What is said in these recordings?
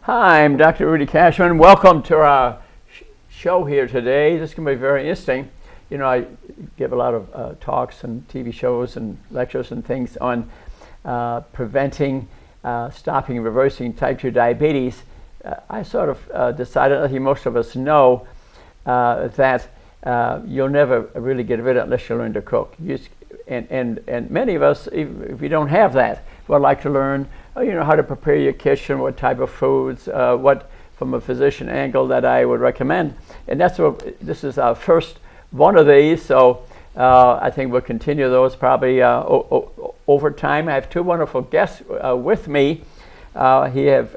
Hi, I'm Dr. Rudy Cashman. Welcome to our show here today. This is going to be very interesting. You know, I give a lot of talks and TV shows and lectures and things on preventing, stopping, and reversing type 2 diabetes. I sort of decided, I think most of us know, that you'll never really get rid of it unless you learn to cook. And many of us, if you don't have that, would like to learn how to prepare your kitchen, what type of foods, what from a physician angle that I would recommend. And that's what this is our first one of these, so I think we'll continue those probably over time. I have two wonderful guests with me. We have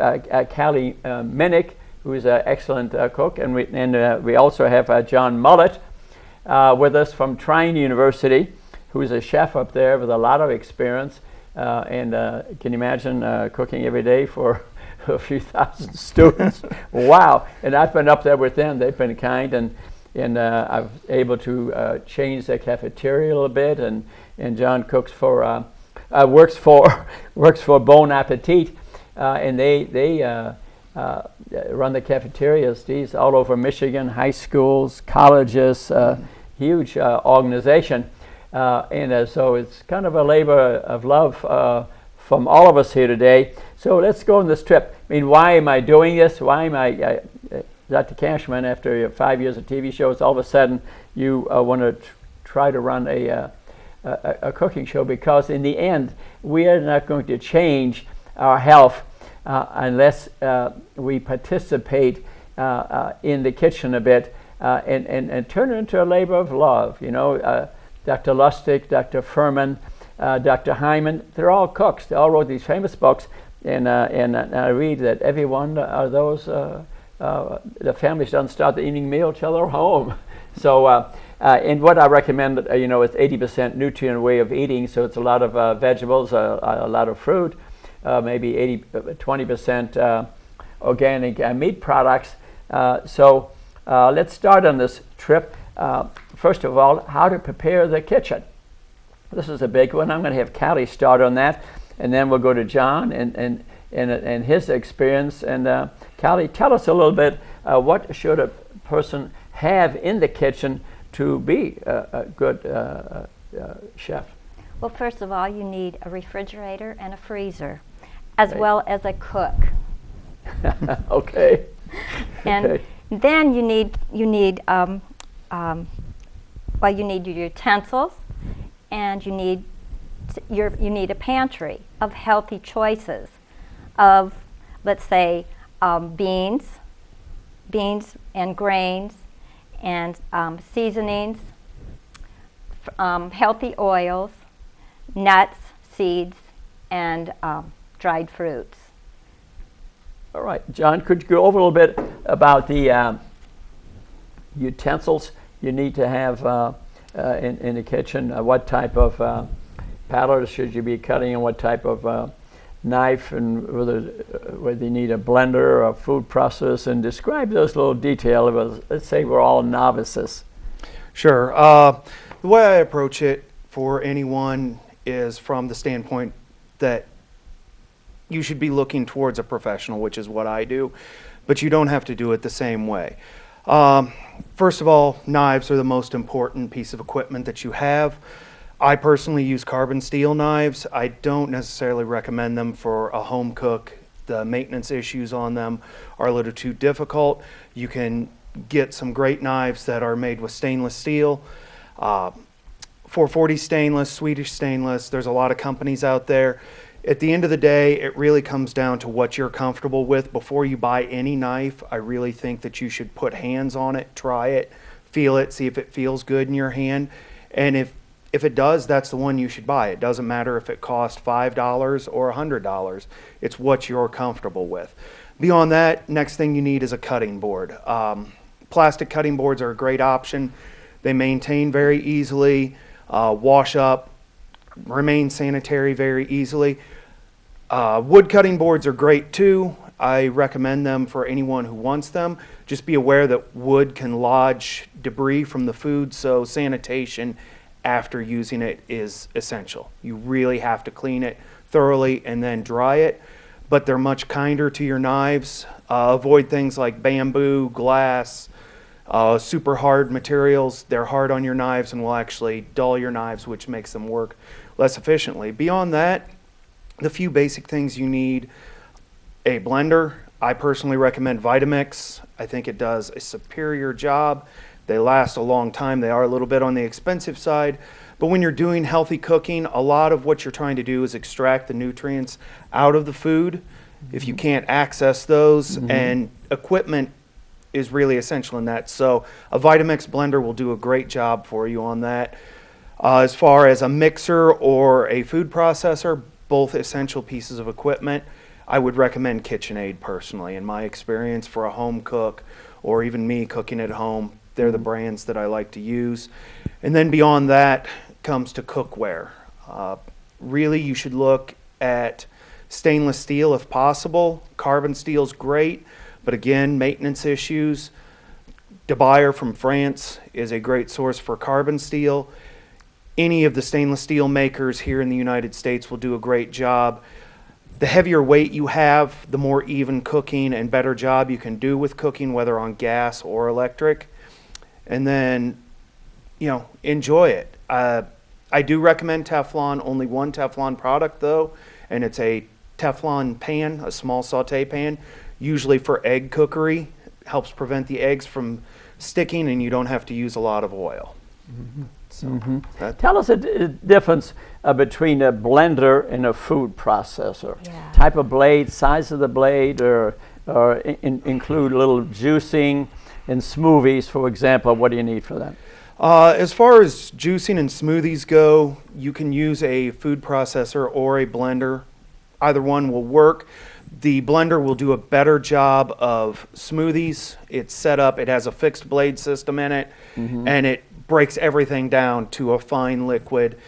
Callie Minnick, who is an excellent cook, and we also have John Mullett with us from Trine University, who's a chef up there with a lot of experience. And can you imagine cooking every day for a few thousand students? Wow! And I've been up there with them. They've been kind, and I've able to change the cafeteria a little bit. And John cooks for works for Bon Appetit, and they run the cafeterias these all over Michigan, high schools, colleges, huge organization. And so it's kind of a labor of love from all of us here today. So let's go on this trip. I mean, why am I doing this? Why am I, Dr. Cashman, after 5 years of TV shows, all of a sudden you want to try to run a cooking show? Because in the end, we are not going to change our health unless we participate in the kitchen a bit and turn it into a labor of love. You know, Dr. Lustig, Dr. Furman, Dr. Hyman, they're all cooks. They all wrote these famous books, and I read that every one of those, the families don't start the evening meal till they're home. So, and what I recommend, is 80% nutrient way of eating, so it's a lot of vegetables, a lot of fruit, maybe 20% organic meat products. So let's start on this trip. First of all, how to prepare the kitchen. This is a big one. I'm going to have Callie start on that, and then we'll go to John and his experience. And Callie, tell us a little bit, what should a person have in the kitchen to be a good chef? Well, first of all, you need a refrigerator and a freezer, as well as a cook. Okay. And then you need your utensils, and you need a pantry of healthy choices of, let's say, beans and grains, and seasonings, healthy oils, nuts, seeds, and dried fruits. All right, John, could you go over a little bit about the utensils you need to have in the kitchen? What type of paddles should you be cutting, and what type of knife, and whether you need a blender or a food processor, and describe those little details. Let's say we're all novices. Sure. The way I approach it for anyone is from the standpoint that you should be looking towards a professional, which is what I do, but you don't have to do it the same way. First of all, knives are the most important piece of equipment that you have. I personally use carbon steel knives. I don't necessarily recommend them for a home cook. The maintenance issues on them are a little too difficult. You can get some great knives that are made with stainless steel. 440 stainless, Swedish stainless, there's a lot of companies out there. At the end of the day, it really comes down to what you're comfortable with. Before you buy any knife, I really think that you should put hands on it, try it, feel it, see if it feels good in your hand. And if it does, that's the one you should buy. It doesn't matter if it costs $5 or $100. It's what you're comfortable with. Beyond that, next thing you need is a cutting board. Plastic cutting boards are a great option. They maintain very easily, wash up, remain sanitary very easily. Wood cutting boards are great too. I recommend them for anyone who wants them. Just be aware that wood can lodge debris from the food, so sanitation after using it is essential. You really have to clean it thoroughly and then dry it. but they're much kinder to your knives. Avoid things like bamboo, glass, super hard materials. They're hard on your knives and will actually dull your knives, which makes them work less efficiently. Beyond that, the few basic things you need: a blender. I personally recommend Vitamix. I think it does a superior job. They last a long time. They are a little bit on the expensive side, but when you're doing healthy cooking, a lot of what you're trying to do is extract the nutrients out of the food. If you can't access those, and equipment is really essential in that. So a Vitamix blender will do a great job for you on that. As far as a mixer or a food processor, both essential pieces of equipment. I would recommend KitchenAid personally, in my experience, for a home cook or even me cooking at home. They're the brands that I like to use. And then beyond that comes to cookware. Really, you should look at stainless steel if possible. Carbon steel's great, but again, maintenance issues. De Beyer from France is a great source for carbon steel. Any of the stainless steel makers here in the United States will do a great job. The heavier weight you have, the more even cooking and better job you can do with cooking, whether on gas or electric. And then, enjoy it. I do recommend Teflon, only one Teflon product though, and it's a Teflon pan, a small saute pan, usually for egg cookery. Helps prevent the eggs from sticking, and you don't have to use a lot of oil. So Tell us the difference between a blender and a food processor. Yeah. Type of blade, size of the blade, or include a little juicing in smoothies, for example. What do you need for that? As far as juicing and smoothies go, you can use a food processor or a blender. Either one will work. The blender will do a better job of smoothies. It's set up, it has a fixed blade system in it, and it breaks everything down to a fine liquid.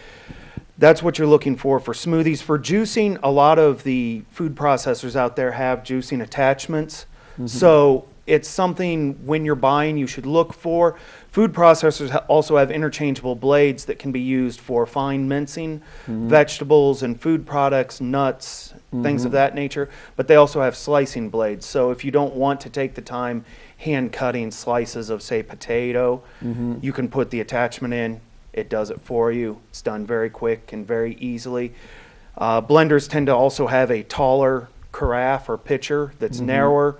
That's what you're looking for smoothies. For juicing, a lot of the food processors out there have juicing attachments. So it's something when you're buying you should look for. Food processors also have interchangeable blades that can be used for fine mincing vegetables and food products, nuts, things of that nature. But they also have slicing blades. So if you don't want to take the time hand cutting slices of, say, potato, you can put the attachment in. It does it for you. It's done very quick and very easily. Blenders tend to also have a taller carafe or pitcher that's narrower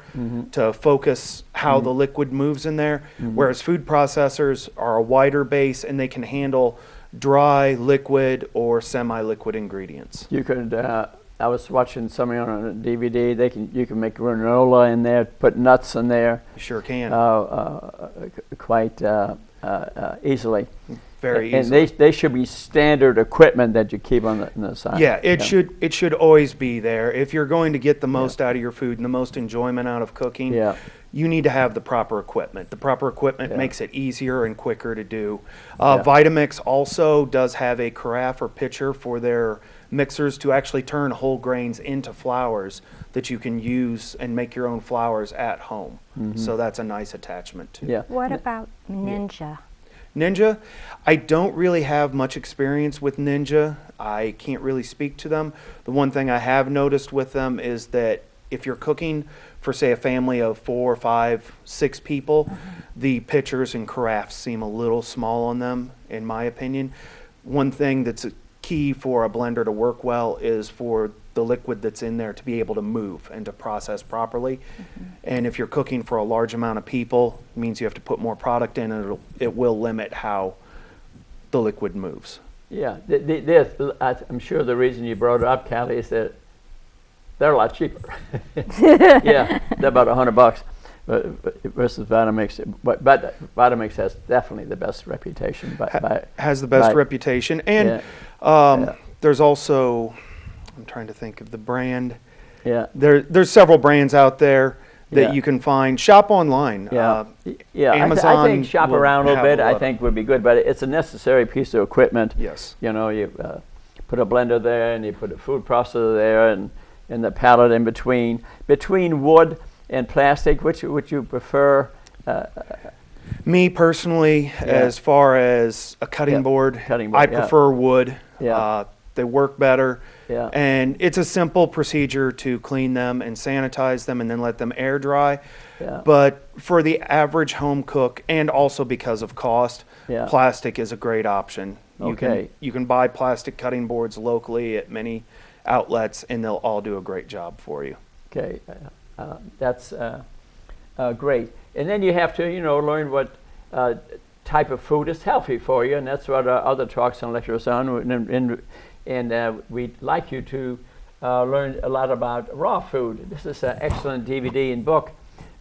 to focus how the liquid moves in there, whereas food processors are a wider base and they can handle dry, liquid, or semi-liquid ingredients. You could. I was watching somebody on a DVD. You can make granola in there, put nuts in there. You sure can. Quite easily. Very and easily. they should be standard equipment that you keep on the side. Yeah, it should always be there. If you're going to get the most out of your food and the most enjoyment out of cooking, you need to have the proper equipment. The proper equipment makes it easier and quicker to do. Vitamix also does have a carafe or pitcher for their mixers to actually turn whole grains into flours that you can use and make your own flours at home. So that's a nice attachment too. What about Ninja? Ninja, I don't really have much experience with Ninja. I can't really speak to them. The one thing I have noticed with them is that if you're cooking for, say, a family of 4, 5, 6 people, the pitchers and carafes seem a little small on them, in my opinion. One thing that's key for a blender to work well is for the liquid that's in there to be able to move and to process properly. And if you're cooking for a large amount of people, it means you have to put more product in, and it will limit how the liquid moves. Yeah, I'm sure the reason you brought it up, Callie, is that they're a lot cheaper. Yeah, they're about $100 versus Vitamix. But Vitamix has definitely the best reputation. Has the best reputation. And there's also, I'm trying to think of the brand. There's several brands out there that you can find. Shop online. Amazon. I think shop around a little bit. I think would be good, but it's a necessary piece of equipment. Yes. You know, you put a blender there, and you put a food processor there, and the pallet in between. Between wood and plastic, which would you prefer? Me personally, as far as a cutting board, I prefer wood. they work better. Yeah. And it's a simple procedure to clean them and sanitize them and then let them air dry. Yeah. But for the average home cook, and also because of cost, Yeah. plastic is a great option. Okay. You can buy plastic cutting boards locally at many outlets, and they'll all do a great job for you. Okay, that's great. And then you have to, learn what type of food is healthy for you, and that's what our other talks and lectures on. And we'd like you to learn a lot about raw food. This is an excellent DVD and book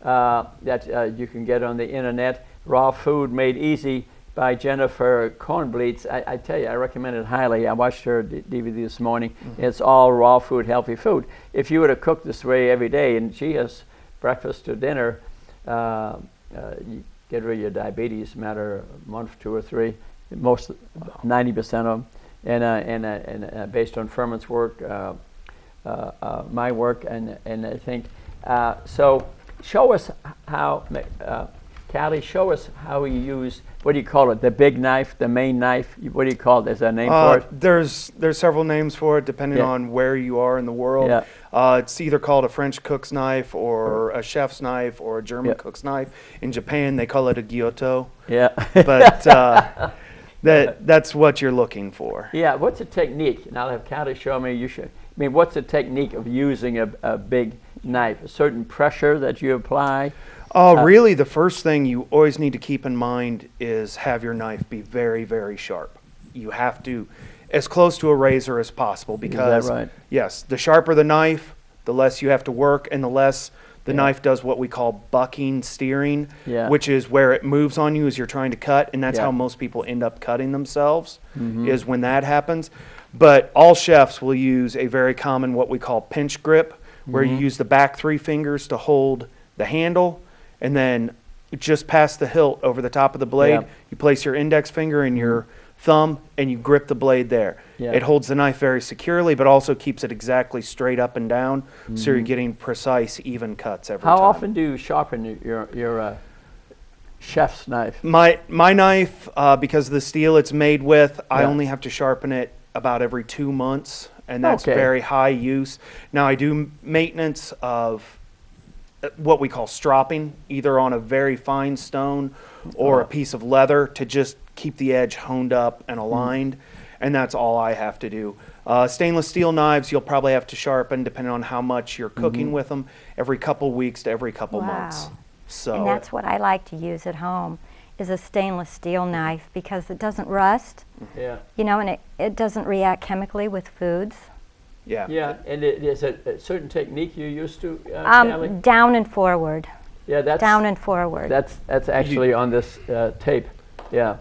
that you can get on the internet. Raw Food Made Easy by Jennifer Kornbleitz. I tell you, I recommend it highly. I watched her DVD this morning. Mm-hmm. It's all raw food, healthy food. If you were to cook this way every day, and she has breakfast to dinner, you get rid of your diabetes, matter a month, 2 or 3, 90% of them. And based on Furman's work, my work, and I think, so show us how, Callie, show us how you use, what do you call it, the big knife, the main knife? What do you call it? Is there a name for it? There's several names for it depending on where you are in the world. Yeah. It's either called a French cook's knife or a chef's knife or a German cook's knife. In Japan, they call it a gyuto. Yeah. But that's what you're looking for. Yeah, what's the technique? And I'll have Callie show me. What's the technique of using a big knife? A certain pressure that you apply? Really, the first thing you always need to keep in mind is have your knife be very, very sharp. You have to, as close to a razor as possible, because, is that right? Yes, the sharper the knife, the less you have to work, and the less the knife does what we call bucking steering, which is where it moves on you as you're trying to cut, and that's how most people end up cutting themselves, is when that happens. But all chefs will use a very common what we call pinch grip, where you use the back 3 fingers to hold the handle, and then just past the hilt over the top of the blade, you place your index finger and your thumb, and you grip the blade there. It holds the knife very securely, but also keeps it exactly straight up and down, so you're getting precise, even cuts every time. How often do you sharpen your chef's knife? My knife, because of the steel it's made with, I only have to sharpen it about every 2 months, and that's very high use. Now, I do maintenance of what we call stropping, either on a very fine stone or a piece of leather to just keep the edge honed up and aligned, and that's all I have to do. Stainless steel knives, you'll probably have to sharpen, depending on how much you're cooking with them, every couple weeks to every couple months. So, and that's what I like to use at home, is a stainless steel knife, because it doesn't rust, and it doesn't react chemically with foods. Yeah, and is it a certain technique you used to, Callie? Down and forward. Yeah, that's down and forward. That's actually on this tape. Yeah,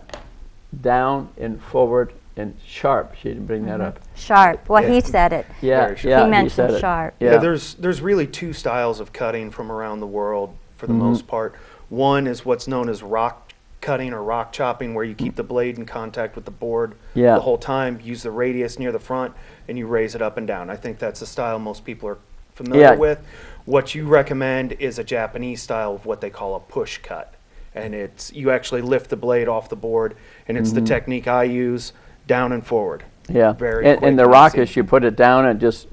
down and forward and sharp. She didn't bring that up. Sharp. Well, he said it. Yeah, he mentioned sharp. Yeah, there's really 2 styles of cutting from around the world for the most part. One is what's known as rock cutting or rock chopping, where you keep the blade in contact with the board the whole time. Use the radius near the front, and you raise it up and down. I think that's a style most people are familiar with. What you recommend is a Japanese style of what they call a push cut, and it's you actually lift the blade off the board, and it's the technique I use, down and forward. Yeah, very quick and the rock is you put it down and just.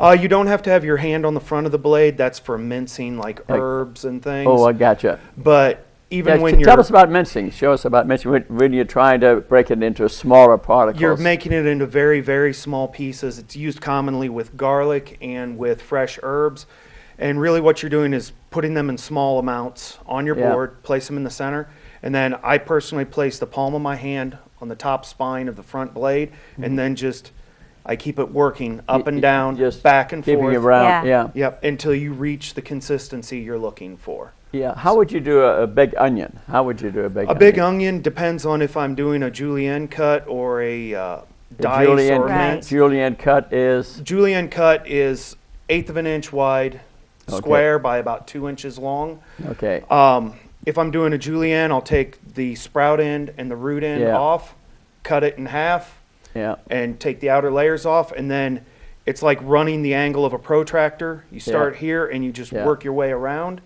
You don't have to have your hand on the front of the blade. That's for mincing, like herbs and things. Oh, I gotcha. But even when you're... Tell us about mincing. Show us about mincing when you're trying to break it into smaller particles. You're making it into very, very small pieces. It's used commonly with garlic and with fresh herbs. And really what you're doing is putting them in small amounts on your board, place them in the center, and then I personally place the palm of my hand on the top spine of the front blade, and then just... I keep it working up and down, just back and forth. Around, Yep, until you reach the consistency you're looking for. Yeah. How would you do a big onion? How would you do a big onion? A big onion depends on if I'm doing a julienne cut or a dice or mince. Julienne cut is? Julienne cut is 1/8 of an inch wide, square by about 2 inches long. Okay. If I'm doing a julienne, I'll take the sprout end and the root end off, cut it in half, and take the outer layers off, and then it's like running the angle of a protractor. You start here and you just work your way around.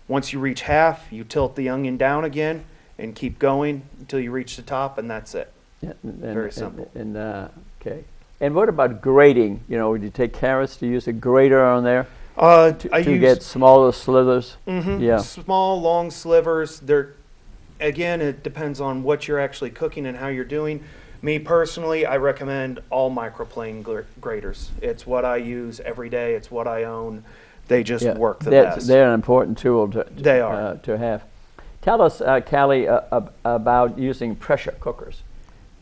Once you reach half, you tilt the onion down again and keep going until you reach the top, and that's it. Very simple. Okay. And what about grating? You know, would you take carrots to use a grater on there I to use get smaller slithers? Yeah. small, long slivers. Again, it depends on what you're actually cooking and how you're doing. Me personally, I recommend all microplane graters. It's what I use every day. It's what I own. They just work the best. They're an important tool They are. To have. Tell us, Callie, about using pressure cookers.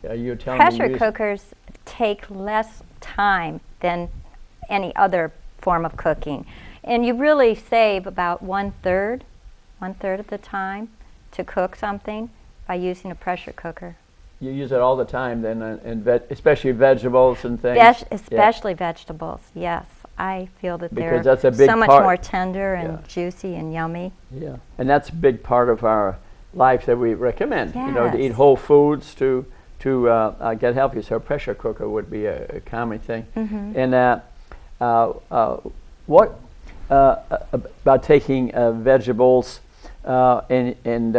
You're telling me Pressure cookers take less time than any other form of cooking. And you really save about one-third of the time to cook something by using a pressure cooker. You use it all the time then, especially vegetables and things? Especially vegetables, yes. I feel that Because they're that's a big so much part. more tender and juicy and yummy. Yeah, and that's a big part of our life that we recommend. You know, to eat Yes. whole foods, to get healthy. So a pressure cooker would be a common thing. And what about taking vegetables and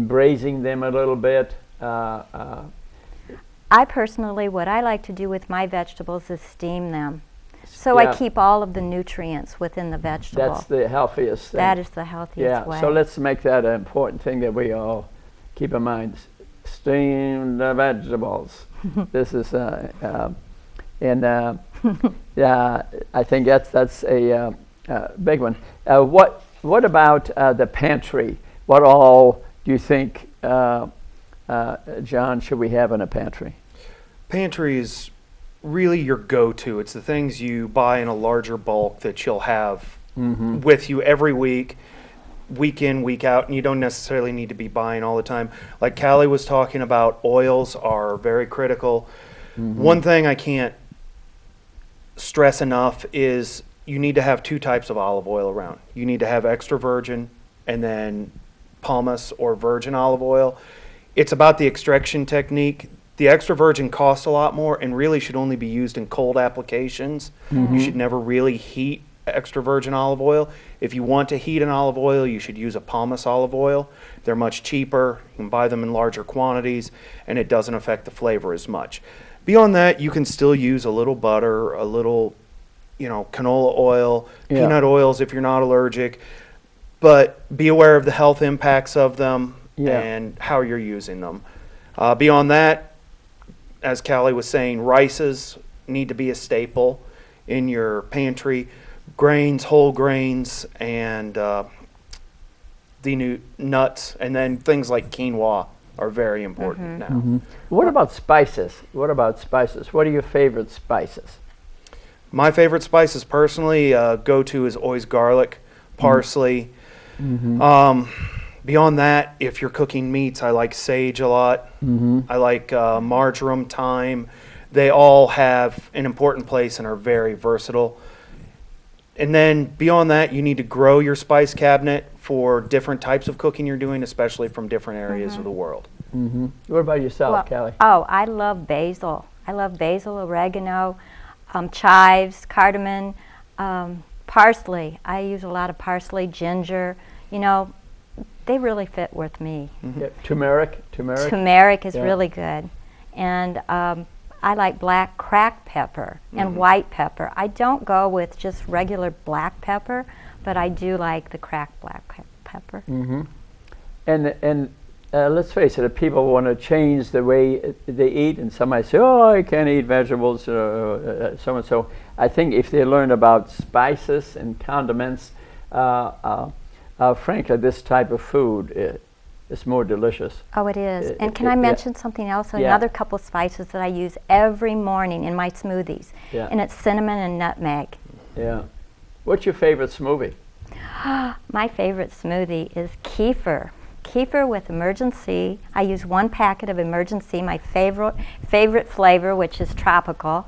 braising them a little bit? I personally, what I like to do with my vegetables is steam them. So I keep all of the nutrients within the vegetable. That's the healthiest thing. That is the healthiest way. So let's make that an important thing that we all keep in mind. Steam the vegetables. This is I think that's a big one. What about the pantry? What all do you think, John, should we have in a pantry? Pantry is really your go-to. It's the things you buy in a larger bulk that you'll have with you every week, week in, week out, and you don't necessarily need to be buying all the time. Like Callie was talking about, oils are very critical. One thing I can't stress enough is you need to have two types of olive oil around. You need to have extra virgin and then pumice or virgin olive oil. It's about the extraction technique. The extra virgin costs a lot more and really should only be used in cold applications. You should never really heat extra virgin olive oil. If you want to heat an olive oil, you should use a pumice olive oil. They're much cheaper. You can buy them in larger quantities, and it doesn't affect the flavor as much. Beyond that, you can still use a little butter, a little, canola oil, peanut oils if you're not allergic. But be aware of the health impacts of them and how you're using them. Beyond that, as Callie was saying, rices need to be a staple in your pantry. Grains, whole grains, and the nuts, and then things like quinoa are very important now. What about spices? What are your favorite spices? My favorite spices personally, go-to is always garlic, parsley. Beyond that, if you're cooking meats, I like sage a lot. I like marjoram, thyme. They all have an important place and are very versatile. And then beyond that, you need to grow your spice cabinet for different types of cooking you're doing, especially from different areas of the world. What about yourself, Callie? Oh, I love basil. I love basil, oregano, chives, cardamom, parsley. I use a lot of parsley, ginger. They really fit with me. Turmeric? Turmeric is really good. And I like black cracked pepper and white pepper. I don't go with just regular black pepper, but I do like the cracked black pepper. And let's face it, if people want to change the way they eat, and somebody say, "Oh, I can't eat vegetables," so and so. I think if they learn about spices and condiments, frankly, this type of food is more delicious. Oh, it is. And can I mention something else? Another couple spices that I use every morning in my smoothies, and it's cinnamon and nutmeg. Yeah. What's your favorite smoothie? My favorite smoothie is kefir. Kefir with emergency. I use 1 packet of emergency, my favorite flavor, which is tropical.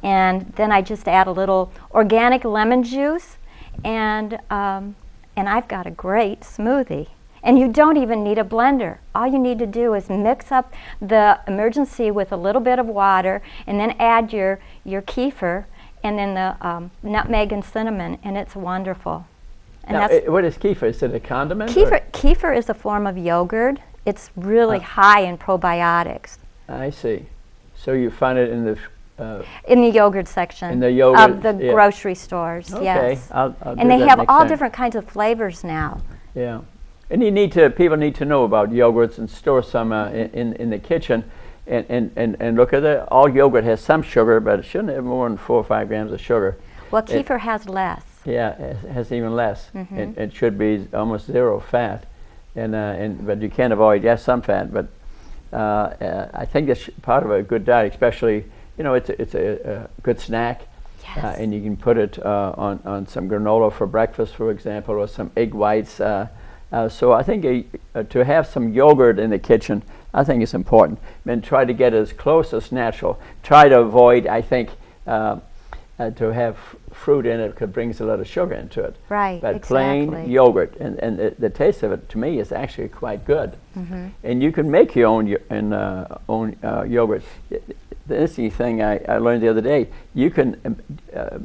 And then I just add a little organic lemon juice, and I've got a great smoothie. And you don't even need a blender. All you need to do is mix up the emergency with a little bit of water, and then add your kefir, and then the nutmeg and cinnamon, and it's wonderful. And Now, what is kefir? Is it a condiment? Kefir is a form of yogurt. It's really high in probiotics. I see. So you find it in the In the yogurt section In the yogurt, of the yeah. grocery stores, Okay, yes. I'll do And they that have next all time. different kinds of flavors now. Yeah, and people need to know about yogurts and store some in the kitchen, and look at it. All yogurt has some sugar, but it shouldn't have more than 4 or 5 grams of sugar. Well, kefir has less. Yeah, it has even less. Mhm. It should be almost zero fat, but you can't avoid some fat. But I think that's part of a good diet, especially it's a good snack. Yes. And you can put it on some granola for breakfast, for example, or some egg whites. So I think to have some yogurt in the kitchen, I think is important. And try to get as close as natural. Try to avoid, I think, to have fruit in it because it brings a lot of sugar into it. Right, But exactly. plain yogurt, and the taste of it, to me, is actually quite good. Mm-hmm. And you can make your own yogurt. The interesting thing I learned the other day, you can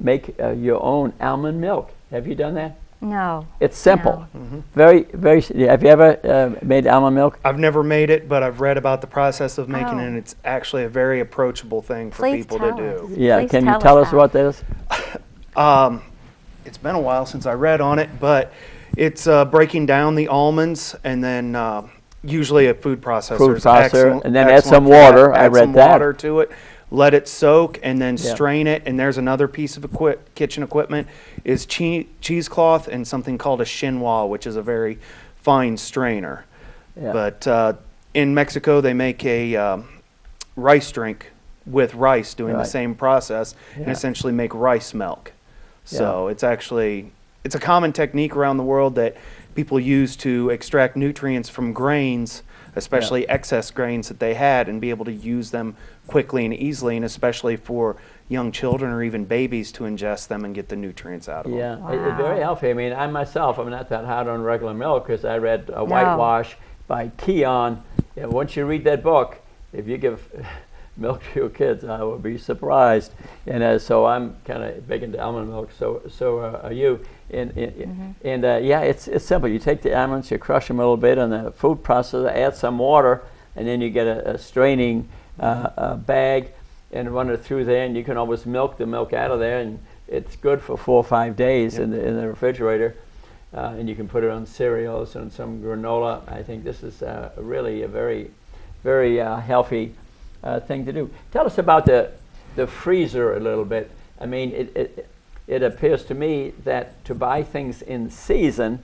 make your own almond milk. Have you done that? No. It's simple. Mm-hmm. Very, very. Have you ever made almond milk? I've never made it, but I've read about the process of making it, Oh. and it's actually a very approachable thing for Please people to tell do. us. Yeah. Please Can you tell tell us us how. what that is? It's been a while since I read on it, but it's breaking down the almonds and then usually a food processor. Food is processor, excellent- and then add excellent some for that. water. I Add read some that. water to it. Let it soak and then Yeah. strain it. And there's another piece of kitchen equipment is cheesecloth and something called a chinois, which is a very fine strainer. Yeah. But in Mexico, they make a rice drink with rice doing the Right. same process and Yeah. essentially make rice milk. So it's a common technique around the world that people use to extract nutrients from grains, especially excess grains that they had, and be able to use them quickly and easily, and especially for young children or even babies to ingest them and get the nutrients out of them. Yeah, it's very Wow. healthy. I mean, I myself, I'm not that hard on regular milk because I read Whitewash by Keon. Yeah, once you read that book, if you give milk to your kids, I will be surprised. And so I'm kind of big into almond milk. So are you. And yeah, it's simple. You take the almonds, you crush them a little bit in the food processor, add some water, and then you get a straining bag and run it through there, and you can always milk the milk out of there, and it's good for 4 or 5 days in the refrigerator. And you can put it on cereals and some granola. I think this is really a very, very healthy thing to do. Tell us about the freezer a little bit. I mean, it appears to me that to buy things in season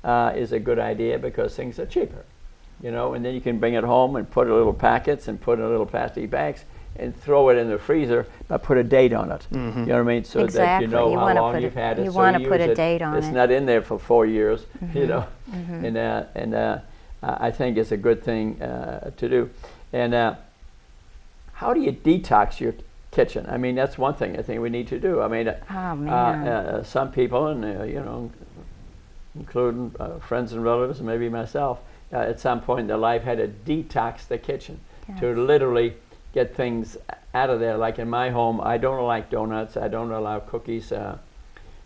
is a good idea because things are cheaper, and then you can bring it home and put it in little packets and put it in little plastic bags and throw it in the freezer, but put a date on it. Mm-hmm. You know what I mean? So that Exactly. you know You how wanna long put you've a- had it. you so wanna use put a it. date on It's it. not in there for 4 years, Mm-hmm. and I think it's a good thing to do. And how do you detox your kitchen? I mean, that's one thing I think we need to do. I mean, Oh, man. some people, and including friends and relatives, and maybe myself, at some point in their life had to detox the kitchen to literally get things out of there. Like in my home, I don't like donuts. I don't allow cookies in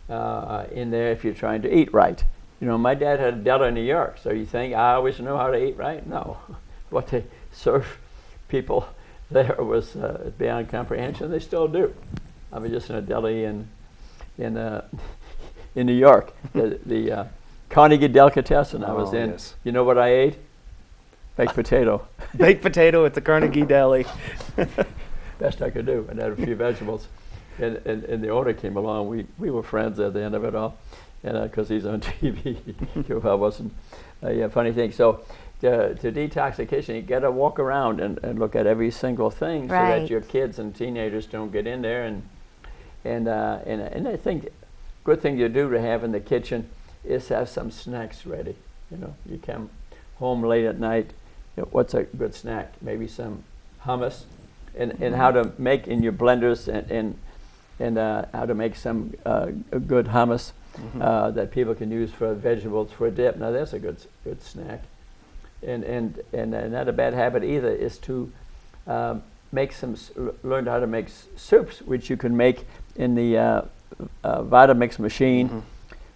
there if you're trying to eat right. My dad had a deli in New York, so you think I always know how to eat right? No. What they serve people there was beyond comprehension. They still do. I was just in a deli in New York, the Carnegie Delicatessen I was Oh, in. yes. You know what I ate? Baked potato. Baked potato at the Carnegie Deli. Best I could do, and had a few vegetables. And the owner came along. We were friends at the end of it all, and because he's on TV, I wasn't. Funny thing. So to detox the kitchen, you got to walk around and look at every single thing so that Right. your kids and teenagers don't get in there. And I think good thing to do to have in the kitchen is have some snacks ready. You come home late at night. What's a good snack? Maybe some hummus, and how to make in your blenders and how to make some a good hummus that people can use for vegetables for a dip. Now that's a good snack, and not a bad habit either is to make learn how to make soups, which you can make in the Vitamix machine.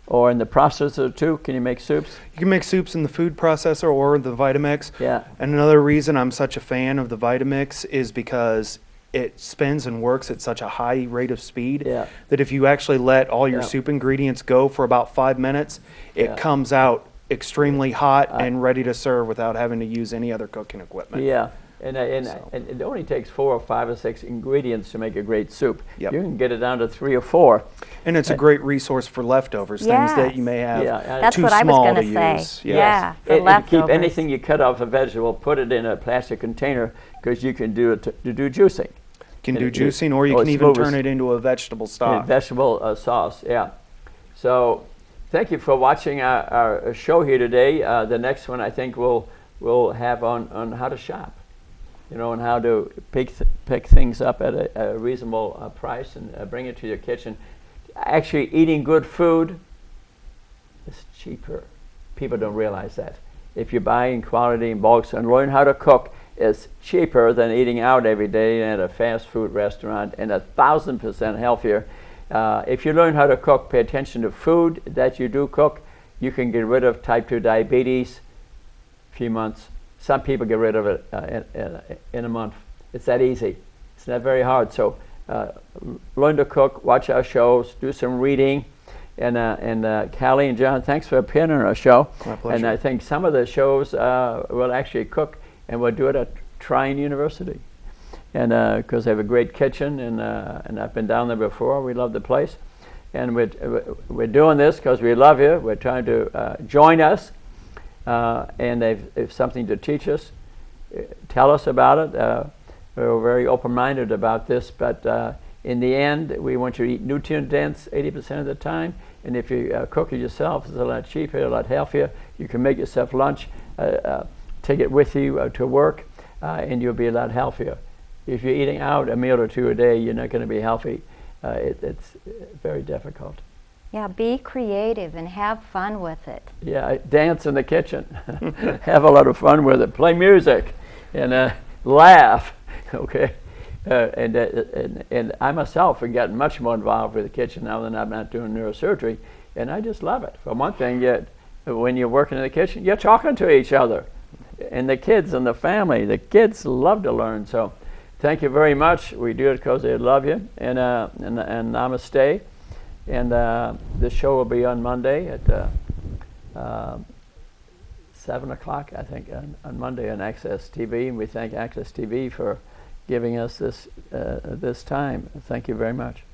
Or in the processor too. Can you make soups? You can make soups in the food processor or the Vitamix. Yeah. And another reason I'm such a fan of the Vitamix is because it spins and works at such a high rate of speed Yeah. that if you actually let all your Yeah. soup ingredients go for about 5 minutes, it Yeah. comes out extremely hot and ready to serve without having to use any other cooking equipment. Yeah, and So. it only takes 4 or 5 or 6 ingredients to make a great soup. Yep. You can get it down to 3 or 4. And it's a great resource for leftovers, things that you may have Yeah, That's too what I was small going to to say. use. Yeah, for And leftovers. keep anything you cut off a vegetable, put it in a plastic container because you can do it to do juicing. Can And do it- juicing, or you or can even smoothies. turn it into a vegetable And stock. vegetable sauce, yeah. So thank you for watching our show here today. The next one I think we'll have on how to shop, you know, and how to pick things up at a reasonable price and bring it to your kitchen. Actually, eating good food is cheaper. People don't realize that. If you buy in quality in bulks and learn how to cook, it's cheaper than eating out every day at a fast food restaurant, and 1,000% healthier. If you learn how to cook, pay attention to food that you do cook, you can get rid of type 2 diabetes in a few months. Some people get rid of it in a month. It's that easy. It's not very hard. So learn to cook, watch our shows, do some reading. And Callie and John, thanks for appearing on our show. My pleasure. And I think some of the shows will actually cook, and we'll do it at Trine University. And because they have a great kitchen, and I've been down there before. We love the place. And we're doing this because we love you. We're trying to join us. And they've something to teach us. Tell us about it. We're very open-minded about this, but in the end, we want you to eat nutrient-dense 80% of the time. And if you cook it yourself, it's a lot cheaper, a lot healthier. You can make yourself lunch, take it with you to work, and you'll be a lot healthier. If you're eating out a meal or two a day, you're not going to be healthy. It's very difficult. Yeah, be creative and have fun with it. Yeah, dance in the kitchen. Have a lot of fun with it. Play music and laugh. Okay, and I myself have gotten much more involved with the kitchen now that I'm not doing neurosurgery, and I just love it. For one thing, when you're working in the kitchen, you're talking to each other, and the kids and the family. The kids love to learn. So, thank you very much. We do it because they love you, and namaste. And this show will be on Monday at 7 o'clock, I think, on Monday on Access TV. And we thank Access TV for giving us this time. Thank you very much.